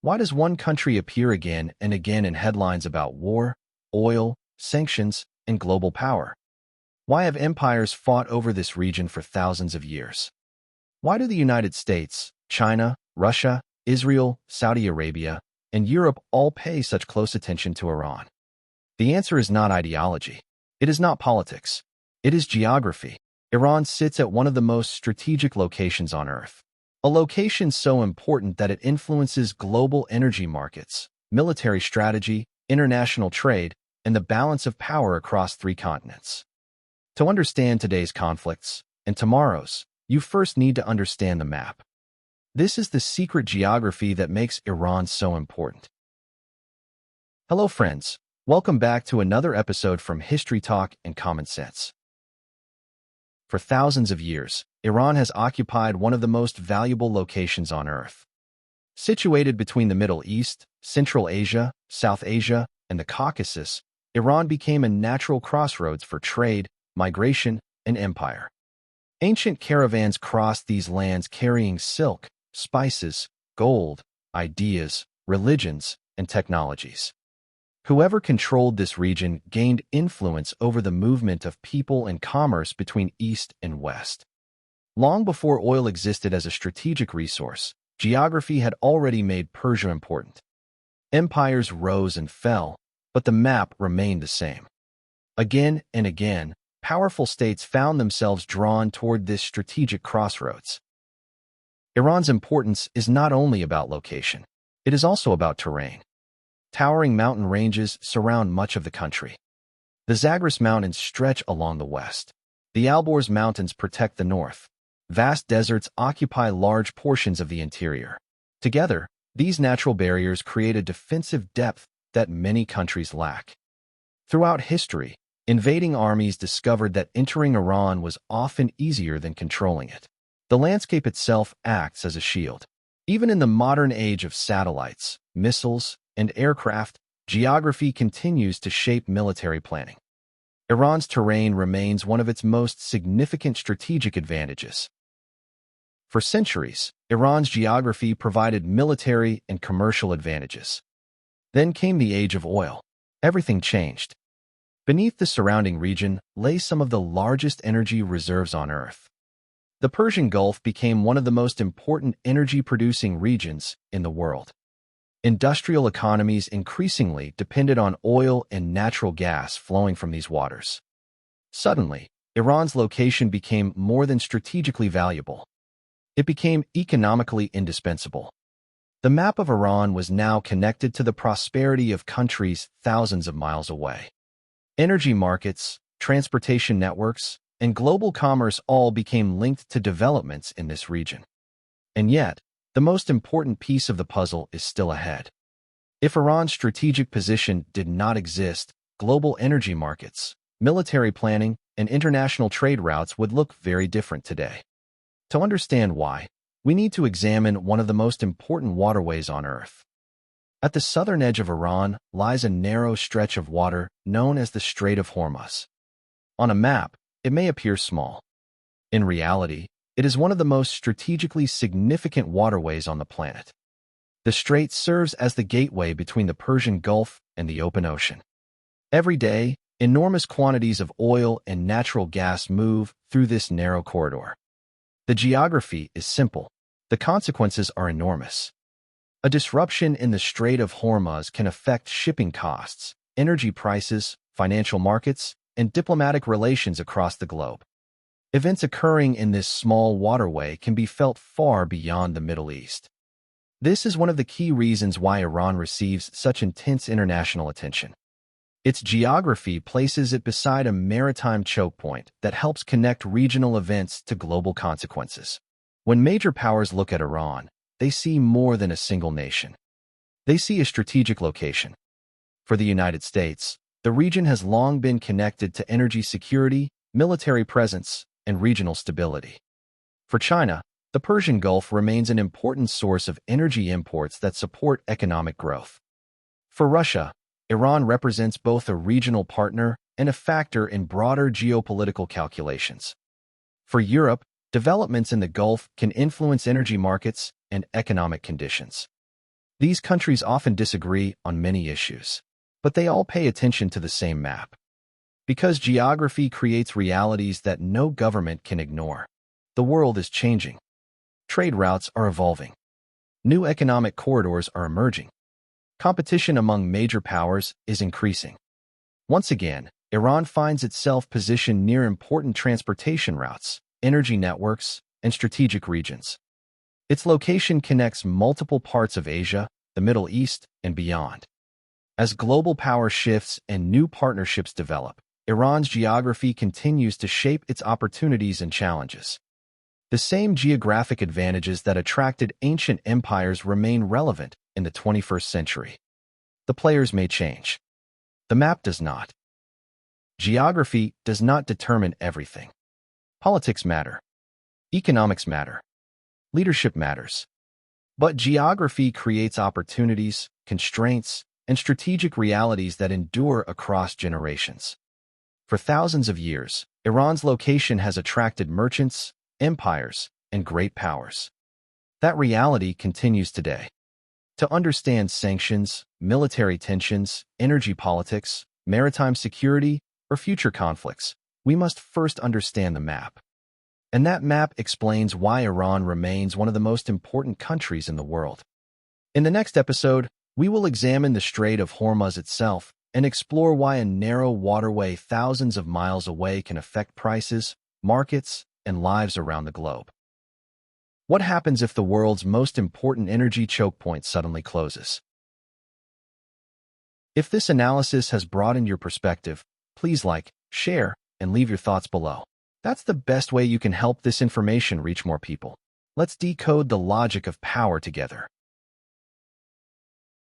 Why does one country appear again and again in headlines about war, oil, sanctions, and global power? Why have empires fought over this region for thousands of years? Why do the United States, China, Russia, Israel, Saudi Arabia, and Europe all pay such close attention to Iran? The answer is not ideology. It is not politics. It is geography. Iran sits at one of the most strategic locations on Earth. A location so important that it influences global energy markets, military strategy, international trade, and the balance of power across 3 continents. To understand today's conflicts, and tomorrow's, you first need to understand the map. This is the secret geography that makes Iran so important. Hello friends, welcome back to another episode from History Talk and Common Sense. For thousands of years, Iran has occupied one of the most valuable locations on Earth. Situated between the Middle East, Central Asia, South Asia, and the Caucasus, Iran became a natural crossroads for trade, migration, and empire. Ancient caravans crossed these lands carrying silk, spices, gold, ideas, religions, and technologies. Whoever controlled this region gained influence over the movement of people and commerce between East and West. Long before oil existed as a strategic resource, geography had already made Persia important. Empires rose and fell, but the map remained the same. Again and again, powerful states found themselves drawn toward this strategic crossroads. Iran's importance is not only about location, it is also about terrain. Towering mountain ranges surround much of the country. The Zagros Mountains stretch along the west. The Alborz Mountains protect the north. Vast deserts occupy large portions of the interior. Together, these natural barriers create a defensive depth that many countries lack. Throughout history, invading armies discovered that entering Iran was often easier than controlling it. The landscape itself acts as a shield. Even in the modern age of satellites, missiles, and aircraft, geography continues to shape military planning. Iran's terrain remains one of its most significant strategic advantages. For centuries, Iran's geography provided military and commercial advantages. Then came the age of oil. Everything changed. Beneath the surrounding region lay some of the largest energy reserves on Earth. The Persian Gulf became one of the most important energy-producing regions in the world. Industrial economies increasingly depended on oil and natural gas flowing from these waters. Suddenly, Iran's location became more than strategically valuable. It became economically indispensable. The map of Iran was now connected to the prosperity of countries thousands of miles away. Energy markets, transportation networks, and global commerce all became linked to developments in this region. And yet, the most important piece of the puzzle is still ahead. If Iran's strategic position did not exist, global energy markets, military planning, and international trade routes would look very different today. To understand why, we need to examine one of the most important waterways on Earth. At the southern edge of Iran lies a narrow stretch of water known as the Strait of Hormuz. On a map, it may appear small. In reality, it is one of the most strategically significant waterways on the planet. The strait serves as the gateway between the Persian Gulf and the open ocean. Every day, enormous quantities of oil and natural gas move through this narrow corridor. The geography is simple. The consequences are enormous. A disruption in the Strait of Hormuz can affect shipping costs, energy prices, financial markets, and diplomatic relations across the globe. Events occurring in this small waterway can be felt far beyond the Middle East. This is one of the key reasons why Iran receives such intense international attention. Its geography places it beside a maritime chokepoint that helps connect regional events to global consequences. When major powers look at Iran, they see more than a single nation. They see a strategic location. For the United States, the region has long been connected to energy security, military presence, and regional stability. For China, the Persian Gulf remains an important source of energy imports that support economic growth. For Russia, Iran represents both a regional partner and a factor in broader geopolitical calculations. For Europe, developments in the Gulf can influence energy markets and economic conditions. These countries often disagree on many issues, but they all pay attention to the same map. Because geography creates realities that no government can ignore. The world is changing. Trade routes are evolving. New economic corridors are emerging. Competition among major powers is increasing. Once again, Iran finds itself positioned near important transportation routes, energy networks, and strategic regions. Its location connects multiple parts of Asia, the Middle East, and beyond. As global power shifts and new partnerships develop, Iran's geography continues to shape its opportunities and challenges. The same geographic advantages that attracted ancient empires remain relevant in the 21st century. The players may change. The map does not. Geography does not determine everything. Politics matter. Economics matter. Leadership matters. But geography creates opportunities, constraints, and strategic realities that endure across generations. For thousands of years, Iran's location has attracted merchants, empires, and great powers. That reality continues today. To understand sanctions, military tensions, energy politics, maritime security, or future conflicts, we must first understand the map. And that map explains why Iran remains one of the most important countries in the world. In the next episode, we will examine the Strait of Hormuz itself and explore why a narrow waterway thousands of miles away can affect prices, markets, and lives around the globe. What happens if the world's most important energy choke point suddenly closes? If this analysis has broadened your perspective, please like, share, and leave your thoughts below. That's the best way you can help this information reach more people. Let's decode the logic of power together.